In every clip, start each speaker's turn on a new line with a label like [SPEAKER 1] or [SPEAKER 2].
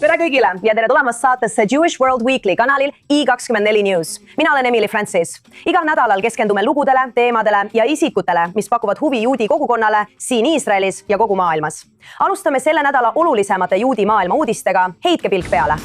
[SPEAKER 1] Tere kõigile ja tere tulemast saatesse Jewish World Weekly kanalil I24 News. Mina olen Emily Francis. Igal nädalal keskendume lugudele, teemadele ja isikutele, mis pakuvad huvi juudi kogukonnale siin Iisraelis ja kogu maailmas. Alustame selle nädala olulisemate juudi maailma uudistega. Heitke pilk peale.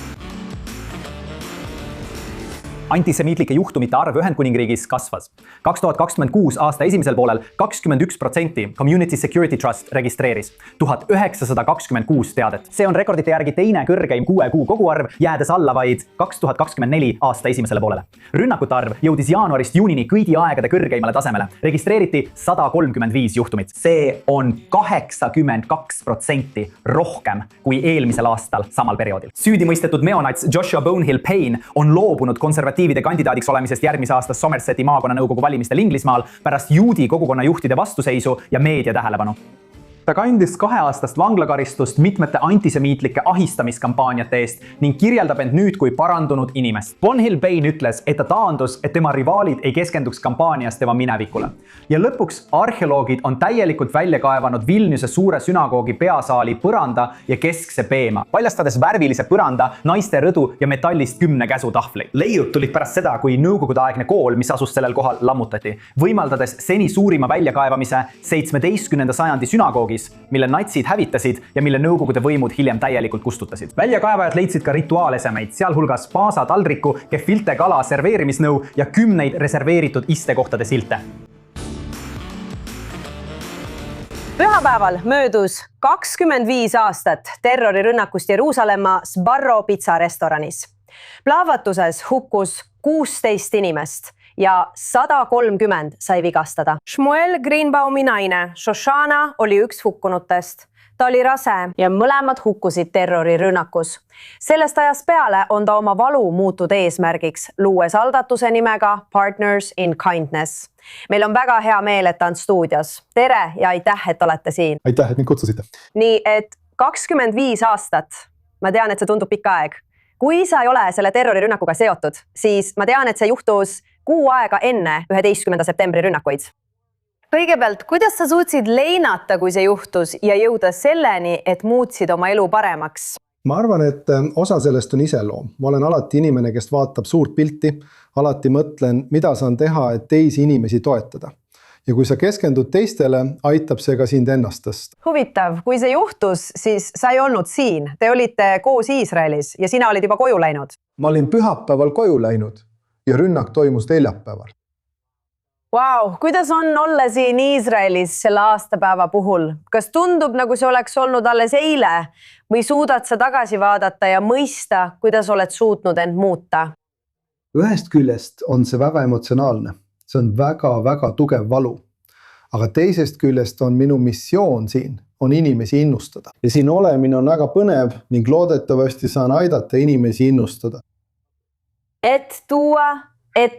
[SPEAKER 2] Antisemiitlike juhtumite arv Ühendkuningriigis kasvas. 2026 aasta esimesel poolel 21% Community Security Trust registreeris 1926 teadet. See on rekordite järgi teine kõrgeim 6 kuu koguarv, jäädes alla vaid 2024 aasta esimesele poolele. Rünnakute arv jõudis jaanuarist juunini kõigi aegade kõrgeimale tasemele. Registreeriti 135 juhtumit. See on 82% rohkem kui eelmisel aastal samal perioodil. Süüdimõistetud neonats Joshua Bonehill Payne on loobunud konservatiivide kandidaadiks olemisest järgmise aasta Somerseti maakonnanõukogu valimistel Inglismaal pärast juudi kogukonna juhtide vastuseisu ja meedia tähelepanu. Ta kandis 2-aastast vanglakaristust mitmete antisemiitlike ahistamiskampaaniate eest ning kirjeldab end nüüd kui parandunud inimest. Bonehill Payne ütles, et ta taandus, et tema rivaalid ei keskenduks kampaanias tema minevikule. Ja lõpuks arheoloogid on täielikult välja kaevanud Vilniuse suure sünagoogi peasaali põranda ja keskse peema, paljastades värvilise põranda, naiste rõdu ja metallist 10 käsutahvli. Leiud tulid pärast seda, kui nõukogudeaegne kool, mis asus sellel kohal, lammutati, võimaldades seni suurima väljakaevamise 17. sajandi sünagoogi, mille natsid hävitasid ja mille nõukogude võimud hiljem täielikult kustutasid. Väljakaevajad leidsid ka rituaalesemeid, sealhulgas paasa taldriku, gefilte kala serveerimisnõu ja 10 reserveeritud istekohtade silte.
[SPEAKER 1] Pühapäeval möödus 25 aastat terrorirünnakust Jeruusalemma Sbarro pizza restoranis. Plahvatuses hukkus 16 inimest ja 130 sai vigastada. Shmuel Greenbaumi naine Shoshana oli üks hukkunutest. Ta oli rase ja mõlemad hukkusid terrorirünnakus. Sellest ajast peale on ta oma valu muutud eesmärgiks, luues aldatuse nimega Partners in Kindness. Meil on väga hea meel, et ta on stuudios. Tere ja aitäh, et olete siin.
[SPEAKER 3] Aitäh, et mind kutsusite.
[SPEAKER 1] Nii, et 25 aastat. Ma tean, et see tundub pikka aeg. Kui sa ei ole selle terrorirünnakuga seotud, siis ma tean, et see juhtus 6 aega enne 11. septembri rünnakuid. Kõigepealt, kuidas sa suutsid leinata, kui see juhtus ja jõuda selleni, et muutsid oma elu paremaks?
[SPEAKER 3] Ma arvan, et osa sellest on iseloom. Ma olen alati inimene, kes vaatab suurt pilti, alati mõtlen, mida saan teha, et teisi inimesi toetada. Ja kui sa keskendud teistele, aitab see ka sind ennast tõsta.
[SPEAKER 1] Huvitav, kui see juhtus, siis sa ei olnud siin. Te olite koos Iisraelis ja sina olid juba koju läinud.
[SPEAKER 3] Ma olin pühapäeval koju läinud ja rünnak toimus neljapäeval.
[SPEAKER 1] Wow, kuidas on olla siin Iisraelis selle aastapäeva puhul? Kas tundub, nagu see oleks olnud alles eile või suudad sa tagasi vaadata ja mõista, kuidas oled suutnud end muuta?
[SPEAKER 3] Ühest küljest on see väga emotsionaalne. See on väga tugev valu. Aga teisest küljest on minu missioon siin, on inimesi innustada. Ja siin olemine on väga põnev ning loodetavasti saan aidata inimesi innustada.
[SPEAKER 1] Et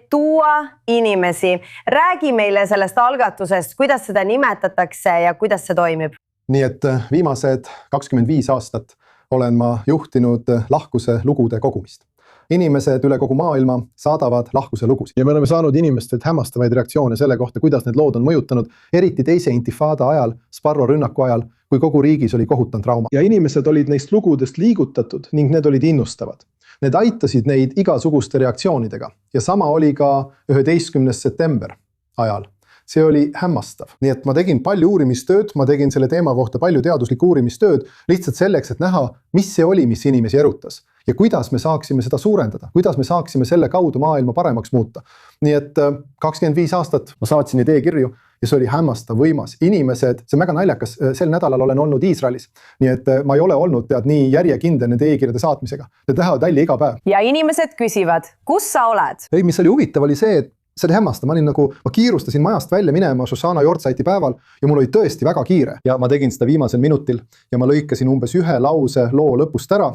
[SPEAKER 1] tuua inimesi. Räägi meile sellest algatusest, kuidas seda nimetatakse ja kuidas see toimib.
[SPEAKER 3] Nii et viimased 25 aastat olen ma juhtinud lahkuse lugude kogumist. Inimesed üle kogu maailma saadavad lahkuse lugusid. Ja me oleme saanud inimestelt hämmastavaid reaktsioone selle kohta, kuidas need lood on mõjutanud, eriti teise intifada ajal, Sbarro rünnaku ajal, kui kogu riigis oli kohutav trauma. Ja inimesed olid neist lugudest liigutatud ning need olid innustavad. Need aitasid neid igasuguste reaktsioonidega ja sama oli ka 11. september ajal. See oli hämmastav. Nii et ma tegin palju uurimistööd, ma tegin selle teema kohta palju teaduslikku uurimistööd, lihtsalt selleks, et näha, mis see oli, mis inimesi erutas. Ja kuidas me saaksime seda suurendada, kuidas me saaksime selle kaudu maailma paremaks muuta. Nii et 25 aastat ma saatsin neid e-kirju ja see oli hämmastav võimas. Inimesed, see on väga naljakas, sel nädalal olen olnud Iisraelis. Nii et ma ei ole olnud nii järjekindel nende e-kirjade saatmisega. Need lähevad välja iga päev.
[SPEAKER 1] Ja inimesed küsivad, kus sa oled?
[SPEAKER 3] Ei, mis oli huvitav oli see, et see oli hämmastav. Ma kiirustasin majast välja minema Shoshana Yortsaiti päeval ja mul oli tõesti väga kiire. Ja ma tegin seda viimasel minutil ja ma lõikasin umbes 1 lause loo lõpust ära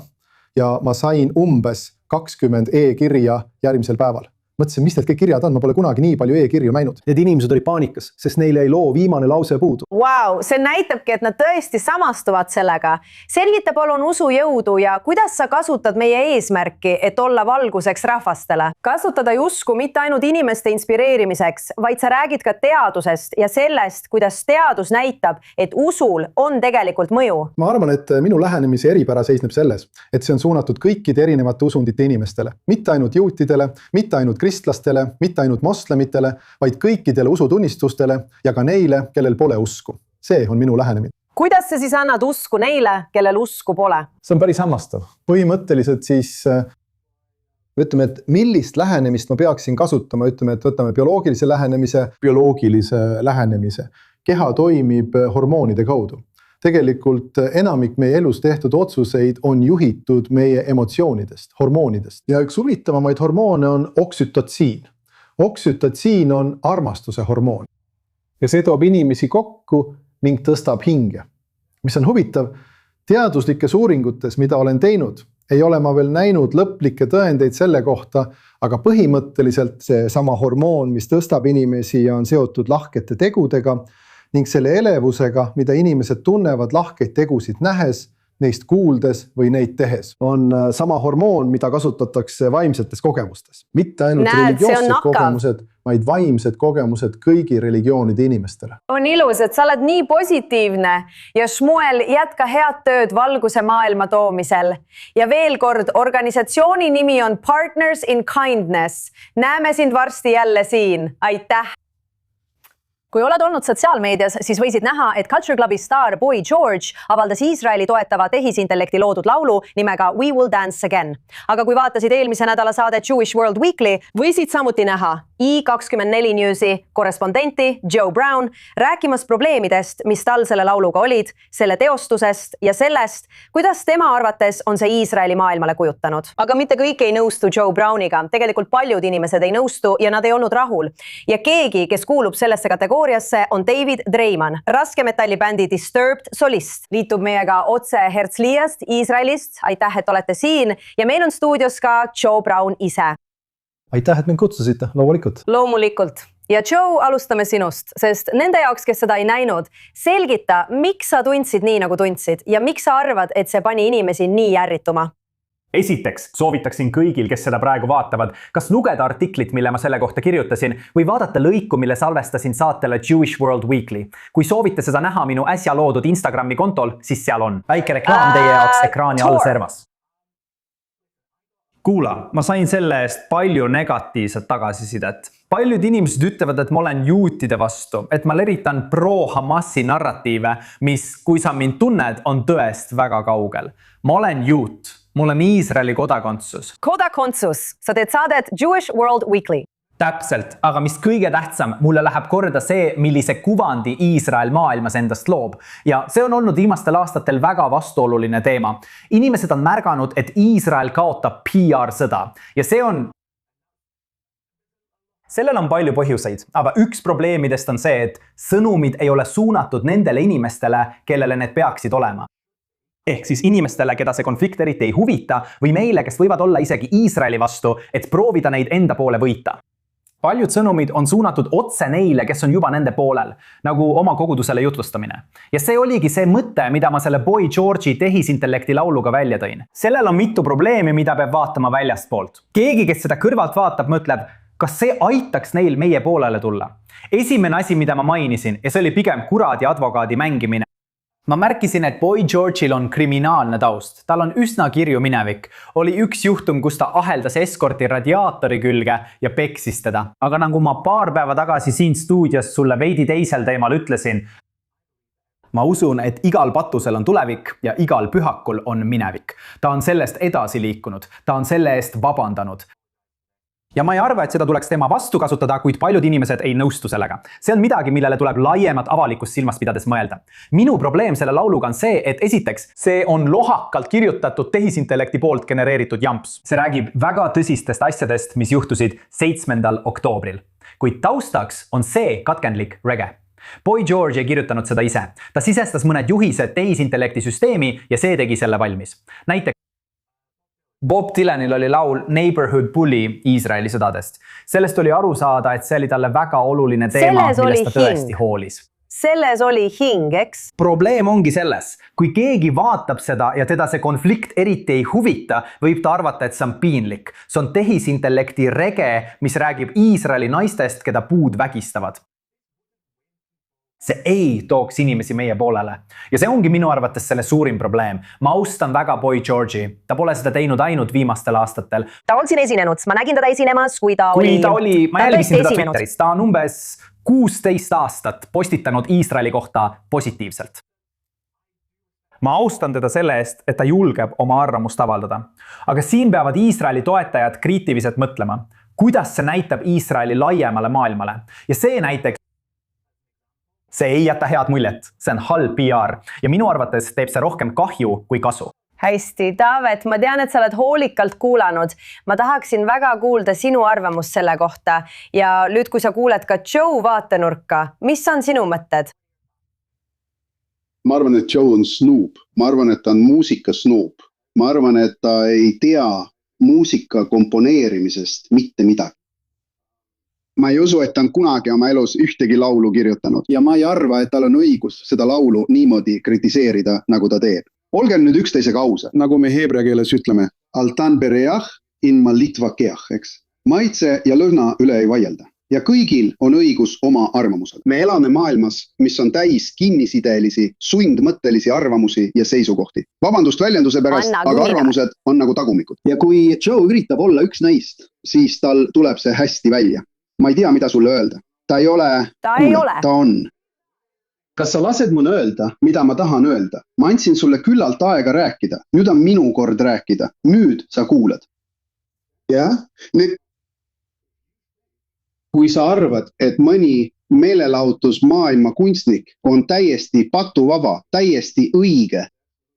[SPEAKER 3] ja ma sain umbes 20 e-kirja järgmisel päeval. mõtlesin, mis need kõik kirjad on, ma pole kunagi nii palju e-kirju näinud. Need inimesed olid paanikas, sest neil jäi loo viimane lause puudu.
[SPEAKER 1] Wow, see näitabki, et nad tõesti samastuvad sellega. Selgita palun usujõudu ja kuidas sa kasutad meie eesmärki, et olla valguseks rahvastele. Kasutada ei usku mitte ainult inimeste inspireerimiseks, vaid sa räägid ka teadusest ja sellest, kuidas teadus näitab, et usul on tegelikult mõju.
[SPEAKER 3] Ma arvan, et minu lähenemise eripära seisneb selles, et see on suunatud kõikide erinevate usundite inimestele. Mitte ainult juutidele, mitte ainult kristlastele, mitte ainult moslemitele, vaid kõikidele usutunnistustele ja ka neile, kellel pole usku. See on minu lähenemine.
[SPEAKER 1] Kuidas sa siis annad usku neile, kellel usku pole?
[SPEAKER 3] See on päris hämmastav. Põhimõtteliselt siis ütleme, et millist lähenemist ma peaksin kasutama, ütleme, et võtame bioloogilise lähenemise. Keha toimib hormoonide kaudu. Tegelikult enamik meie elus tehtud otsuseid on juhitud meie emotsioonidest, hormoonidest. Ja üks huvitavamaid hormoone on oksütotsiin. Oksütotsiin on armastuse hormoon. Ja see toob inimesi kokku ning tõstab hinge. Mis on huvitav, teaduslikes uuringutes, mida olen teinud, ei ole ma veel näinud lõplikke tõendeid selle kohta, aga põhimõtteliselt see sama hormoon, mis tõstab inimesi, on seotud lahkete tegudega, ning selle elevusega, mida inimesed tunnevad lahkeid tegusid nähes, neist kuuldes või neid tehes. On sama hormoon, mida kasutatakse vaimsetes kogemustes. Mitte ainult religioossed kogemused, vaid vaimsed kogemused kõigi religioonide inimestele.
[SPEAKER 1] On ilus, et sa oled nii positiivne ja Shmuel, jätka head tööd valguse maailma toomisel. Ja veel kord, organisatsiooni nimi on Partners in Kindness. Näeme sind varsti jälle siin. Aitäh! Kui oled olnud sotsiaalmeedias, siis võisid näha, et Culture Clubi staar Boy George avaldas Iisraeli toetava tehisintellekti loodud laulu nimega We Will Dance Again. Aga kui vaatasid eelmise nädala saadet Jewish World Weekly, võisid samuti näha I24 Newsi korrespondenti Joe Brown rääkimas probleemidest, mis tal selle lauluga olid, selle teostusest ja sellest, kuidas tema arvates on see Iisraeli maailmale kujutanud. Aga mitte kõik ei nõustu Joe Browniga. Tegelikult paljud inimesed ei nõustu ja nad ei olnud rahul. Ja keegi, kes kuulub sellesse kategooriasse, on David Draiman, raskmetallibändi Disturbed solist. Liitub meiega otse Herzliast, Iisraelist. Aitäh, et olete siin. Ja meil on stuudios ka Joe Brown ise.
[SPEAKER 3] Aitäh, et mind kutsusite, loomulikult.
[SPEAKER 1] Loomulikult. Ja Joe, alustame sinust, sest nende jaoks, kes seda ei näinud, selgita, miks sa tundsid nii, nagu tundsid ja miks sa arvad, et see pani inimesi nii ärrituma?
[SPEAKER 2] Esiteks soovitaksin kõigil, kes seda praegu vaatavad, kas lugeda artiklit, mille ma selle kohta kirjutasin, või vaadata lõiku, mille salvestasin saatele Jewish World Weekly. Kui soovite seda näha minu äsja loodud Instagrami kontol, siis seal on. Väike reklaam teie jaoks ekraani all servas. Kuula, ma sain selle eest palju negatiivset tagasisidet. Paljud inimesed ütlevad, et ma olen juutide vastu, et ma leritan pro-Hamasi narratiive, mis, kui sa mind tunned, on tõest väga kaugel. Ma olen juut, mul on Iisraeli kodakondsus.
[SPEAKER 1] Kodakondsus, sa teed saadet Jewish World Weekly.
[SPEAKER 2] Täpselt, aga mis kõige tähtsam, mulle läheb korda see, millise kuvandi Iisrael maailmas endast loob. Ja see on olnud viimastel aastatel väga vastuoluline teema. Inimesed on märganud, et Iisrael kaotab PR-sõda. Ja sellel on palju põhjuseid, aga üks probleemidest on see, et sõnumid ei ole suunatud nendele inimestele, kellele need peaksid olema. Ehk siis inimestele, keda see konflikt eriti ei huvita, või meile, kes võivad olla isegi Iisraeli vastu, et proovida neid enda poole võita. Paljud sõnumid on suunatud otse neile, kes on juba nende poolel, nagu oma kogudusele jutlustamine. Ja see oligi see mõte, mida ma selle Boy George'i tehisintellekti lauluga välja tõin. Sellel on mitu probleemi, mida peab vaatama väljastpoolt. Keegi, kes seda kõrvalt vaatab, mõtleb, kas see aitaks neil meie poolele tulla. Esimene asi, mida ma mainisin, ja see oli pigem kuradi advokaadi mängimine. Ma märkisin, et Boy George'il on kriminaalne taust. Tal on üsna kirju minevik. Oli üks juhtum, kus ta aheldas eskorti radiaatori külge ja peksis teda. Aga nagu ma paar päeva tagasi siin stuudios sulle veidi teisel teemal ütlesin, ma usun, et igal patusel on tulevik ja igal pühakul on minevik. Ta on sellest edasi liikunud. Ta on selle eest vabandanud. Ja ma ei arva, et seda tuleks tema vastu kasutada, kuid paljud inimesed ei nõustu sellega. See on midagi, millele tuleb laiemat avalikust silmas pidades mõelda. Minu probleem selle lauluga on see, et esiteks, see on lohakalt kirjutatud tehisintellekti poolt genereeritud jamps. See räägib väga tõsistest asjadest, mis juhtusid 7. oktoobril. Kuid taustaks on see katkendlik reggae. Boy George ei kirjutanud seda ise. Ta sisestas mõned juhised tehisintellekti süsteemi ja see tegi selle valmis. Näiteks Bob Dylanil oli laul Neighborhood Bully Iisraeli sõdadest. Sellest oli aru saada, et see oli talle väga oluline teema, millest ta tõesti hoolis.
[SPEAKER 1] Selles oli hing, eks?
[SPEAKER 2] Probleem ongi selles, kui keegi vaatab seda ja teda see konflikt eriti ei huvita, võib ta arvata, et see on piinlik. See on tehisintellekti rege, mis räägib Iisraeli naistest, keda puud vägistavad. See ei tooks inimesi meie poolele. Ja see ongi minu arvates selle suurim probleem. Ma austan väga Boy George'i. Ta pole seda teinud ainult viimastel aastatel.
[SPEAKER 1] Ta on siin esinenud. Ma nägin teda esinemas, kui ta
[SPEAKER 2] oli... Ma jälgisin teda Twitteris. Ta on umbes 16 aastat postitanud Iisraeli kohta positiivselt. Ma austan teda selle eest, et ta julgeb oma arvamust avaldada. Aga siin peavad Iisraeli toetajad kriitiliselt mõtlema. Kuidas see näitab Iisraeli laiemale maailmale? Ja see näiteks see ei jäta head muljet, see on halb PR ja minu arvates teeb see rohkem kahju kui kasu.
[SPEAKER 1] Hästi, Taavet, ma tean, et sa oled hoolikalt kuulanud. Ma tahaksin väga kuulda sinu arvamust selle kohta ja nüüd, kui sa kuuled ka Joe vaatenurka, mis on sinu mõtted?
[SPEAKER 4] Ma arvan, et Joe on snoop. Ma arvan, et ta on muusika snoop. Ma arvan, et ta ei tea muusika komponeerimisest mitte midagi. Ma ei usu, et ta on kunagi oma elus ühtegi laulu kirjutanud ja ma ei arva, et tal on õigus seda laulu niimoodi kritiseerida, nagu ta teeb. Olgem nüüd üksteisega ausad, nagu me heebrea keeles ütleme, altan bereach in malitvakeach, eks. Maitse ja lõhna üle ei vaielda ja kõigil on õigus oma arvamusel. Me elame maailmas, mis on täis kinnisideelisi, sundmõttelisi arvamusi ja seisukohti. Vabandust väljenduse pärast, aga arvamused on nagu tagumikud. Ja kui Joe üritab olla üks neist, siis tal tuleb see hästi välja. Ma ei tea, mida sulle öelda. Ta ei ole. Ta on. Kas sa lased mun öelda, mida ma tahan öelda? Ma andsin sulle küllalt aega rääkida. Nüüd on minu kord rääkida. Nüüd sa kuulad. Ja? Nüüd, kui sa arvad, et mõni meelelahutus maailma kunstnik on täiesti patuvaba, täiesti õige.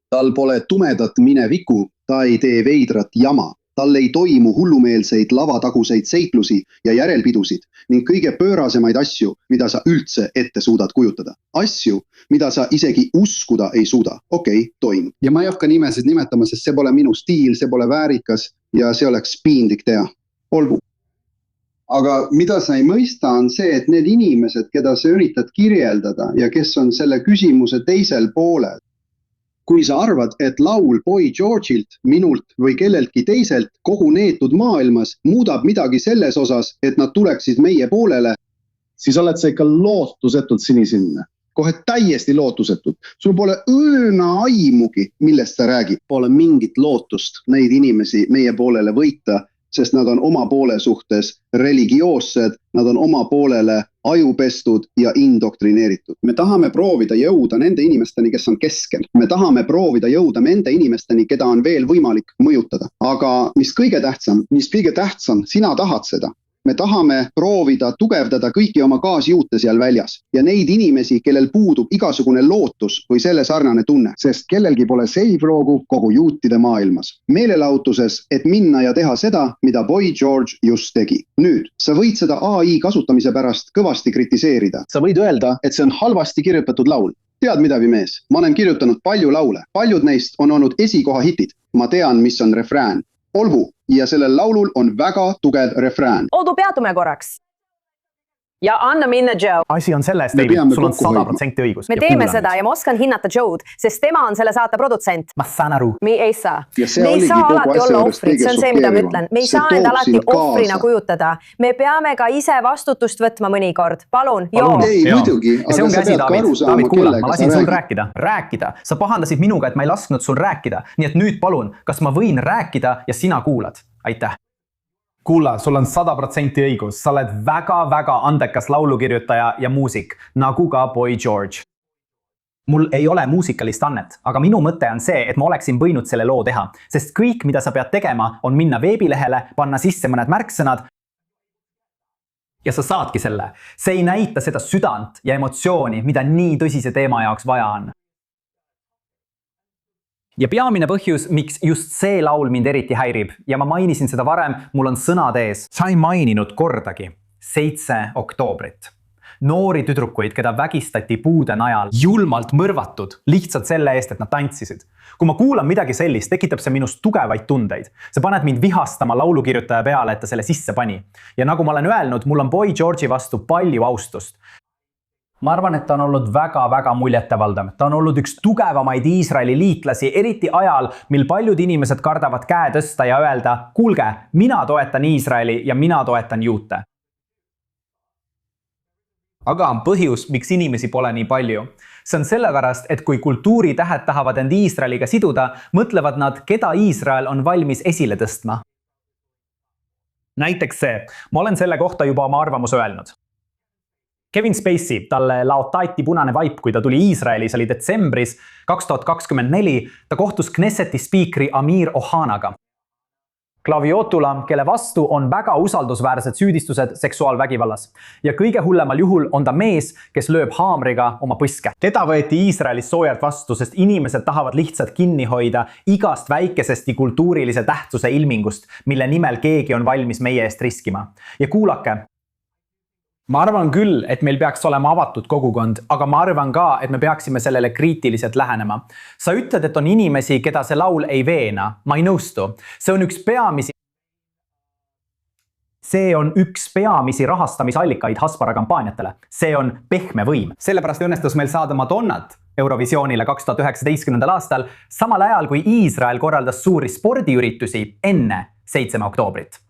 [SPEAKER 4] Tal pole tumedat mineviku, ta ei tee veidrat jama. Tal ei toimu hullumeelseid lavataguseid seiklusi ja järelpidusid ning kõige pöörasemaid asju, mida sa üldse ette suudad kujutada. Asju, mida sa isegi uskuda ei suuda. Okei, toimub. Ja ma ei hakka nimesid nimetama, sest see pole minu stiil, see pole väärikas ja see oleks piinlik teha. Olgu. Aga mida sa ei mõista on see, et need inimesed, keda sa üritad kirjeldada ja kes on selle küsimuse teisel poolel, kui sa arvad, et laul Boy George'ilt, minult või kelleltki teiselt kogu neetud maailmas muudab midagi selles osas, et nad tuleksid meie poolele, siis oled sa ikka lootusetult sinisilmne. Kohe täiesti lootusetult. Sul pole õõna aimugi, millest sa räägid. Pole mingit lootust neid inimesi meie poolele võita, sest nad on oma poole suhtes religioossed, nad on oma poolele ajupestud ja indoktrineeritud. Me tahame proovida jõuda nende inimesteni, kes on keskel. Me tahame proovida jõuda nende inimesteni, keda on veel võimalik mõjutada. Aga mis kõige tähtsam, sina tahad seda. Me tahame proovida tugevdada kõiki oma kaasjuute seal väljas ja neid inimesi, kellel puudub igasugune lootus või selle sarnane tunne, sest kellelgi pole seifroogu kogu juutide maailmas. Meelelahutuses, et minna ja teha seda, mida Boy George just tegi. Nüüd, sa võid seda AI kasutamise pärast kõvasti kritiseerida. Sa võid öelda, et see on halvasti kirjutatud laul. Tead midagi, mees? Ma olen kirjutanud palju laule. Paljud neist on olnud esikoha hitid. Ma tean, mis on refrään. Olgu, ja sellel laulul on väga tugev refrään.
[SPEAKER 1] Oldu, peatume korraks. Ja anna minna Joe.
[SPEAKER 2] Asi on selles, David, sul on 100% õigus.
[SPEAKER 1] Me teeme seda ja ma oskan hinnata Joe'd, sest tema on selle saate produtsent.
[SPEAKER 2] Ma saan aru.
[SPEAKER 1] Me ei saa. Me ei saa alati olla ohvrid, see on see, mida ma ütlen. Me ei saa end alati ohvrina kujutada. Me peame ka ise vastutust võtma mõnikord. Palun, joo.
[SPEAKER 4] Ei, muidugi.
[SPEAKER 2] Ja see on käsi, David, kuula, ma lasin sul rääkida. Sa pahandasid minuga, et ma ei lasknud sul rääkida. Nii et nüüd palun, kas ma võin rääkida ja sina kuulad? Aitäh. Kulla, sul on 100% õigus. Sa oled väga andekas laulukirjutaja ja muusik, nagu ka Boy George. Mul ei ole muusikalist annet, aga minu mõte on see, et ma oleksin võinud selle loo teha, sest kõik, mida sa pead tegema, on minna veebilehele, panna sisse mõned märksõnad ja sa saadki selle. See ei näita seda südant ja emotsiooni, mida nii tõsise teema jaoks vaja on. Ja peamine põhjus, miks just see laul mind eriti häirib ja ma mainisin seda varem, mul on sõnad ees. Sa ei maininud kordagi 7 oktoobrit. Noori tüdrukuid, keda vägistati puude najal, julmalt mõrvatud, lihtsalt selle eest, et nad tantsisid. Kui ma kuulan midagi sellist, tekitab see minust tugevaid tundeid. See paneb mind vihastama laulukirjutaja peale, et ta selle sisse pani. Ja nagu ma olen öelnud, mul on Boy George'i vastu palju austust. Ma arvan, et ta on olnud väga muljetevaldav. Ta on olnud üks tugevamaid Iisraeli liitlasi, eriti ajal, mil paljud inimesed kardavad käe tõsta ja öelda, kuulge, mina toetan Iisraeli ja mina toetan juute. Aga on põhjus, miks inimesi pole nii palju. See on sellepärast, et kui kultuuritähed tahavad end Iisraeliga siduda, mõtlevad nad, keda Iisrael on valmis esile tõstma. Näiteks see, ma olen selle kohta juba oma arvamuse öelnud. Kevin Spacey, talle laotati punane vaip, kui ta tuli Iisraelis, oli detsembris 2024, ta kohtus Knesseti spiikri Amir Ohanaga. Klaviotula, kelle vastu on väga usaldusväärsed süüdistused seksuaalvägivallas. Ja kõige hullemal juhul on ta mees, kes lööb haamriga oma põske. Teda võeti Iisraelis soojalt vastu, sest inimesed tahavad lihtsalt kinni hoida igast väikesesti kultuurilise tähtsuse ilmingust, mille nimel keegi on valmis meie eest riskima. Ja kuulake, ma arvan küll, et meil peaks olema avatud kogukond, aga ma arvan ka, et me peaksime sellele kriitiliselt lähenema. Sa ütled, et on inimesi, keda see laul ei veena. Ma ei nõustu. See on üks peamisi rahastamisallikaid Haspara kampaaniatele. See on pehme võim. Sellepärast õnnestus meil saada Madonnat Eurovisioonile 2019. aastal, samal ajal kui Iisrael korraldas suuri spordiüritusi enne 7. oktoobrit.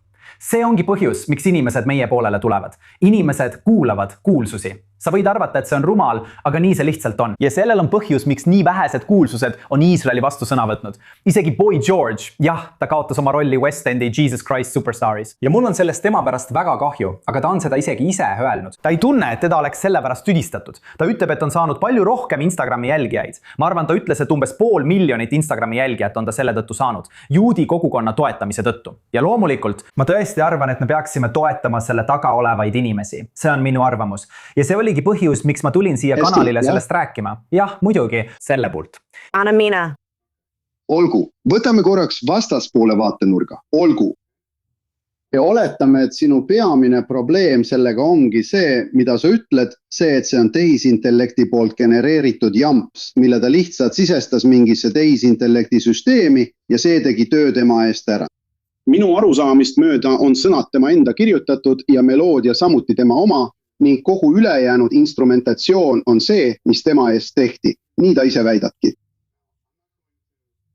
[SPEAKER 2] See ongi põhjus, miks inimesed meie poolele tulevad. Inimesed kuulavad kuulsusi. Sa võid arvata, et see on rumal, aga nii see lihtsalt on. Ja sellel on põhjus, miks nii vähesed kuulsused on Iisraeli vastu sõna võtnud. Isegi Boy George, jah, ta kaotas oma rolli West Endi Jesus Christ Superstaris. Ja mul on sellest tema pärast väga kahju, aga ta on seda isegi ise öelnud. Ta ei tunne, et teda oleks selle pärast tüdistatud. Ta ütleb, et on saanud palju rohkem Instagrami jälgijaid. Ma arvan, ta ütles, et umbes 500 000 Instagrami jälgijat on ta selle tõttu saanud. Juudi kogukonna toetamise tõttu. Ja loomulikult, ma tõesti arvan, et me peaksime toetama selle taga olevaid inimesi. See on minu arvamus. Ja see oligi põhjus, miks ma tulin siia kanalile sellest rääkima. Jah, muidugi, selle poolt.
[SPEAKER 1] Anna-Miina.
[SPEAKER 4] Olgu, võtame korraks vastaspoole vaatenurga. Olgu. Ja oletame, et sinu peamine probleem sellega ongi see, mida sa ütled, see, et see on tehisintellekti poolt genereeritud jamps, mille ta lihtsalt sisestas mingisse tehisintellekti süsteemi ja see tegi töö tema eest ära. Minu arusaamist mööda on sõnad tema enda kirjutatud ja meloodia samuti tema oma, ning kogu ülejäänud instrumentatsioon on see, mis tema eest tehti. Nii ta ise väidabki.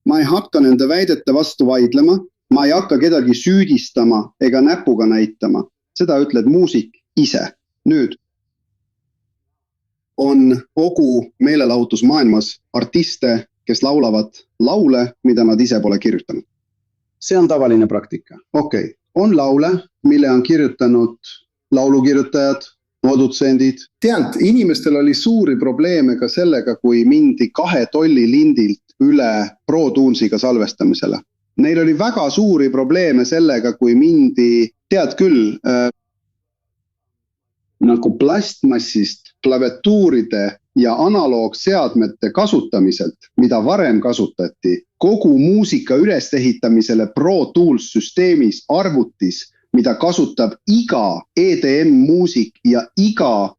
[SPEAKER 4] Ma ei hakka nende väidete vastu vaidlema, ma ei hakka kedagi süüdistama ega näpuga näitama. Seda ütled muusik ise. Nüüd on kogu meelelahutusmaailmas artiste, kes laulavad laule, mida nad ise pole kirjutanud. See on tavaline praktika. Okei, on laule, mille on kirjutanud laulukirjutajad, produtsendid. Tead, inimestel oli suuri probleeme ka sellega, kui mindi 2 tolli lindilt üle Pro Toolsiga salvestamisele. Neil oli väga suuri probleeme sellega, kui mindi, tead küll, nagu plastmassist klaviatuuride ja analoogseadmete kasutamiselt, mida varem kasutati, kogu muusika ülesehitamisele Pro Tools süsteemis arvutis, mida kasutab iga EDM-muusik ja iga,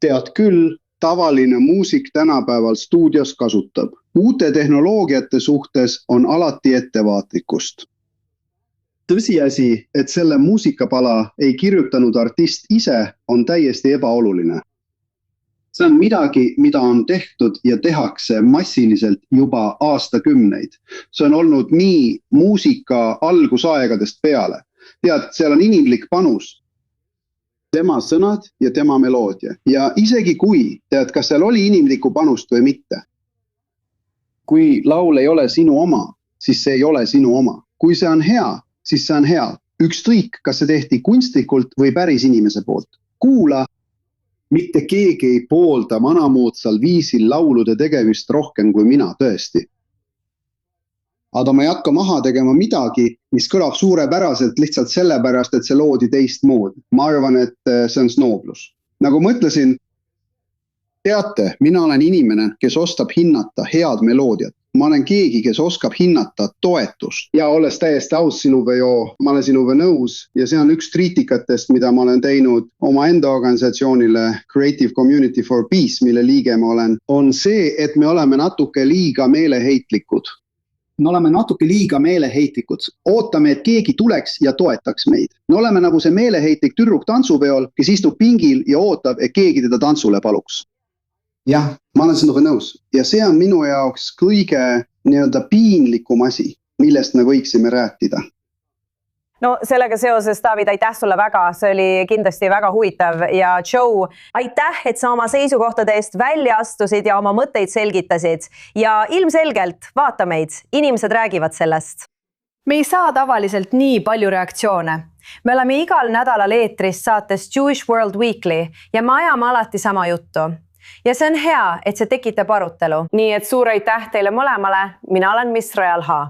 [SPEAKER 4] tead küll, tavaline muusik tänapäeval stuudios kasutab. Uute tehnoloogiate suhtes on alati ettevaatlikkust. Tõsiasi, et selle muusikapala ei kirjutanud artist ise, on täiesti ebaoluline. See on midagi, mida on tehtud ja tehakse massiliselt juba aastakümneid. See on olnud nii muusika algusaegadest peale. Tead, seal on inimlik panus, tema sõnad ja tema meloodia. Ja isegi kui, tead, kas seal oli inimliku panust või mitte. Kui laul ei ole sinu oma, siis see ei ole sinu oma. Kui see on hea, siis see on hea. Ükskõik, kas see tehti kunstlikult või päris inimese poolt. Kuula, mitte keegi ei poolda vanamoodsal viisil laulude tegemist rohkem kui mina tõesti. Aga ma ei hakka maha tegema midagi, mis kõlab suurepäraselt lihtsalt sellepärast, et see loodi teistmoodi. Ma arvan, et see on snooblus. Nagu mõtlesin, teate, mina olen inimene, kes ostab hinnata head meloodiat. ma olen keegi, kes oskab hinnata toetust ja olles täiesti aus sinuga ma olen sinuga nõus ja see on üks kriitikatest, mida ma olen teinud oma enda organisatsioonile Creative Community for Peace, mille liige ma olen, on see, et me oleme natuke liiga meeleheitlikud. Me oleme natuke liiga meeleheitlikud. Ootame, et keegi tuleks ja toetaks meid. Me oleme nagu see meeleheitlik tüdruk tantsupeol, kes istub pingil ja ootab, et keegi teda tantsule paluks. Jah, ma olen sinuga nõus. Ja see on minu jaoks kõige piinlikum asi, millest me võiksime rääkida.
[SPEAKER 1] No sellega seoses, David, aitäh sulle väga, see oli kindlasti väga huvitav ja Joe, aitäh, et sa oma seisukohtade eest välja astusid ja oma mõtteid selgitasid ja ilmselgelt vaata meid, inimesed räägivad sellest. Me ei saa tavaliselt nii palju reaktsioone. Me oleme igal nädalal eetris saates Jewish World Weekly ja me ajame alati sama juttu. Ja see on hea, et see tekitab arutelu. Nii et suur aitäh teile mõlemale, mina olen Miss Royal H.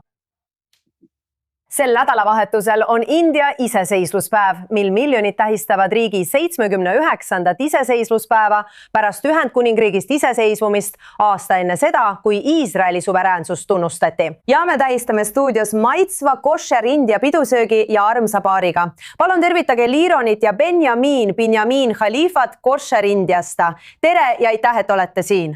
[SPEAKER 1] Sel nädalavahetusel on India iseseisluspäev, mil miljonid tähistavad riigi 79. iseseisluspäeva pärast Ühendkuningriigist iseseisvumist aasta enne seda, kui Iisraeli suveräänsust tunnustati. Ja me tähistame stuudios maitsva kosher India pidusöögi ja armsa paariga. Palun tervitage Liironit ja Benjamin Khalifat kosher Indiast. Tere ja aitäh, et olete siin.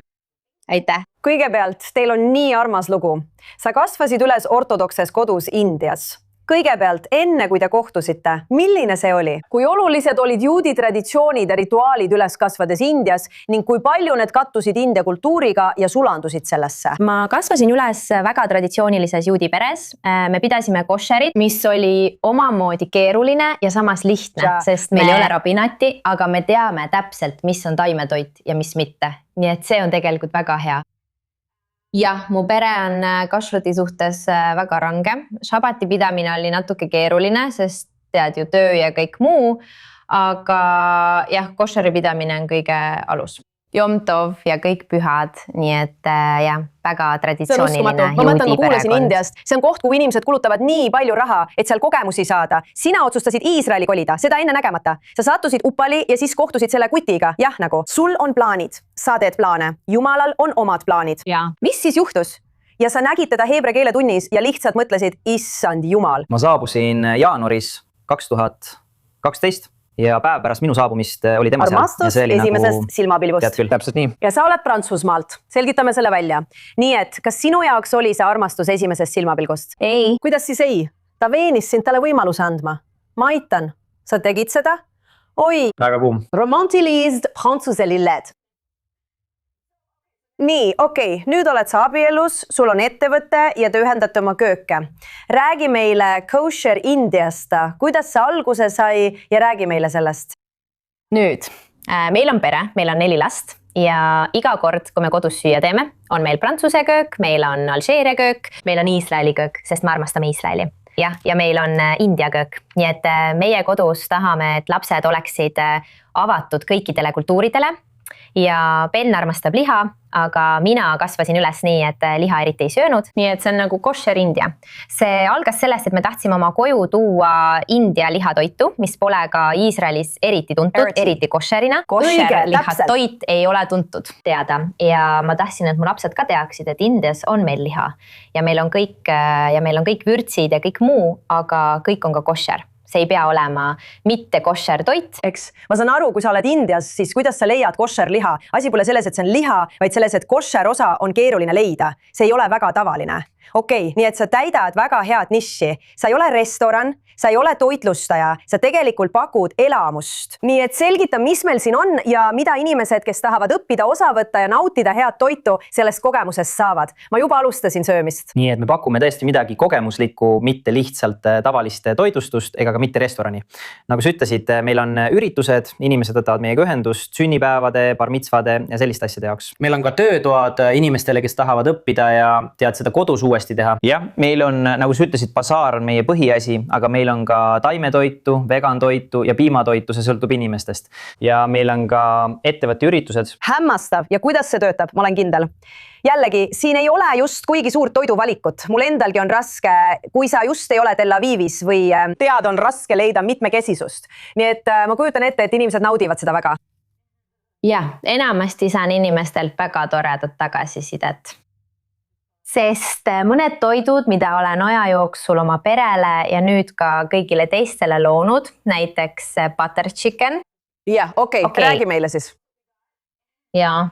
[SPEAKER 5] Aitäh!
[SPEAKER 1] Kõigepealt, teil on nii armas lugu. Sa kasvasid üles ortodokses kodus Indias. Kõigepealt, enne kui te kohtusite, milline see oli? Kui olulised olid juudi traditsioonid ja rituaalid üles kasvades Indias ning kui palju need kattusid India kultuuriga ja sulandusid sellesse?
[SPEAKER 5] Ma kasvasin üles väga traditsioonilises juudi peres. Me pidasime kosherit, mis oli omamoodi keeruline ja samas lihtne, sest meil ei ole rabinati, aga me teame täpselt, mis on taimetoit ja mis mitte. Nii et see on tegelikult väga hea. Jah, mu pere on kashrati suhtes väga range. Shabati pidamine oli natuke keeruline, sest tead ju töö ja kõik muu, aga jah, kosheri pidamine on kõige alus. Yom Tov ja kõik pühad, nii et jah, väga traditsiooniline juudi perekond.
[SPEAKER 1] Indiast. See on koht, kuhu inimesed kulutavad nii palju raha, et seal kogemusi saada. Sina otsustasid Iisraeli kolida, seda enne nägemata. Sa sattusid Upali ja siis kohtusid selle kutiga. Jah, nagu sul on plaanid, sa teed plaane. Jumalal on omad plaanid.
[SPEAKER 5] Ja.
[SPEAKER 1] Mis siis juhtus? Ja sa nägid teda heebrea keele tunnis ja lihtsalt mõtlesid, issand jumal.
[SPEAKER 6] Ma saabusin jaanuaris 2012. Ja päev pärast minu saabumist oli tema
[SPEAKER 1] armastus
[SPEAKER 6] seal.
[SPEAKER 1] esimesest silmapilgust.
[SPEAKER 6] Tead küll, täpselt nii.
[SPEAKER 1] Ja sa oled Prantsusmaalt. Selgitame selle välja. Nii et, kas sinu jaoks oli see armastus esimesest silmapilgust?
[SPEAKER 5] Ei.
[SPEAKER 1] Kuidas siis ei? Ta veenis sind talle võimaluse andma. Ma aitan. Sa tegid seda? Oi.
[SPEAKER 6] Väga kuum.
[SPEAKER 1] Romantilised Prantsuse lilled. Nii, okei, nüüd oled sa abielus, sul on ettevõte ja te ühendate oma kööke. Räägi meile kosher Indiast, kuidas see alguse sai ja räägi meile sellest.
[SPEAKER 5] Nüüd, meil on pere, meil on 4 last ja iga kord, kui me kodus süüa teeme, on meil prantsuse köök, meil on Alžeeria köök, meil on Iisraeli köök, sest me armastame Iisraeli. Ja meil on India köök, nii et meie kodus tahame, et lapsed oleksid avatud kõikidele kultuuridele ja Ben armastab liha, aga mina kasvasin üles nii, et liha eriti ei söönud. Nii et see on nagu kosher India. See algas sellest, et me tahtsime oma koju tuua India lihatoitu, mis pole ka Iisraelis eriti tuntud, eriti kosherina. Kosher lihatoit ei ole tuntud teada ja ma tahtsin, et mu lapsed ka teaksid, et Indias on meil liha ja meil on kõik vürtsid ja kõik muu, aga kõik on ka kosher. See ei pea olema mitte kosher toit.
[SPEAKER 1] Eks, ma saan aru, kui sa oled Indias, siis kuidas sa leiad kosher liha? Asi pole selles, et see on liha, vaid selles, et kosher osa on keeruline leida. See ei ole väga tavaline. Okei, nii et sa täidad väga head niši. Sa ei ole restoran, sa ei ole toitlustaja, sa tegelikult pakud elamust. Nii et selgita, mis meil siin on ja mida inimesed, kes tahavad õppida, osa võtta ja nautida head toitu, sellest kogemusest saavad. Ma juba alustasin söömist.
[SPEAKER 6] Nii et me pakume tõesti midagi kogemuslikku, mitte lihtsalt tavalist toitlustust ega ka mitte restorani. Nagu sa ütlesid, meil on üritused, inimesed võtavad meiega ühendust sünnipäevade, bar-mitzvade ja selliste asjade jaoks. Meil on ka töötoad inimestele, kes tahavad õppida ja tead seda kodus uuesti teha. Jah, meil on, nagu sa ütlesid, basaar on meie põhiasi, aga meil on ka taimetoitu, vegantoitu ja piimatoitu, see sõltub inimestest. Ja meil on ka ettevõtte üritused.
[SPEAKER 1] Hämmastav ja kuidas see töötab, ma olen kindel. Jällegi, siin ei ole just kuigi suurt toiduvalikut. Mul endalgi on raske, kui sa just ei ole Tel Avivis või tead, on raske leida mitmekesisust. Nii et ma kujutan ette, et inimesed naudivad seda väga.
[SPEAKER 5] Jah, enamasti saan inimestelt väga toredat tagasisidet. sest mõned toidud, mida olen aja jooksul oma perele ja nüüd ka kõigile teistele loonud, näiteks butter chicken.
[SPEAKER 1] jah, okei, räägi meile siis.
[SPEAKER 5] Ja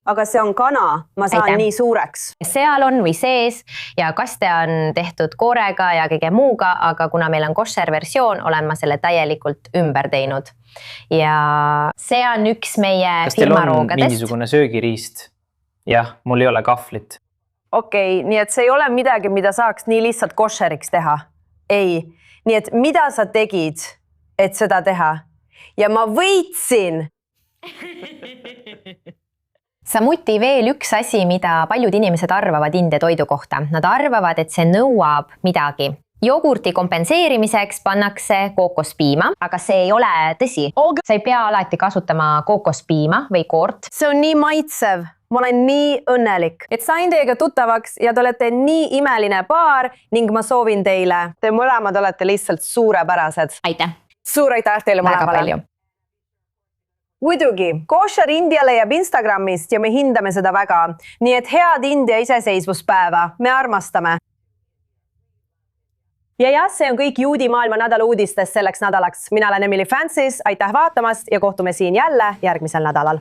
[SPEAKER 1] aga see on kana, ma saan nii suureks.
[SPEAKER 5] seal on või sees ja kaste on tehtud koorega ja kõige muuga, aga kuna meil on koššer versioon, olen ma selle täielikult ümber teinud. Ja see on üks meie firmaroogadest.
[SPEAKER 6] Mingisugune söögiriist? Jah, mul ei ole kahvlit.
[SPEAKER 1] Okei, nii et see ei ole midagi, mida saaks nii lihtsalt koššeriks teha. Ei, nii et mida sa tegid, et seda teha? Ja ma võitsin!
[SPEAKER 5] Samuti veel üks asi, mida paljud inimesed arvavad India toidu kohta. Nad arvavad, et see nõuab midagi. Jogurti kompenseerimiseks pannakse kookospiima, aga see ei ole tõsi. Sa ei pea alati kasutama kookospiima või koort.
[SPEAKER 1] See on nii maitsev. Ma olen nii õnnelik, et sain teiega tuttavaks ja te olete nii imeline paar ning ma soovin teile. Te mõlemad olete lihtsalt suurepärased.
[SPEAKER 5] Aitäh!
[SPEAKER 1] Suur aitäh teile mõlemale! Muidugi, Koššer India leiab Instagramist ja me hindame seda väga. Nii et head India iseseisvuspäeva, me armastame. Ja see on kõik Juudi maailma nädala uudistest selleks nädalaks. Mina olen Emily Francis, aitäh vaatamast ja kohtume siin jälle järgmisel nädalal.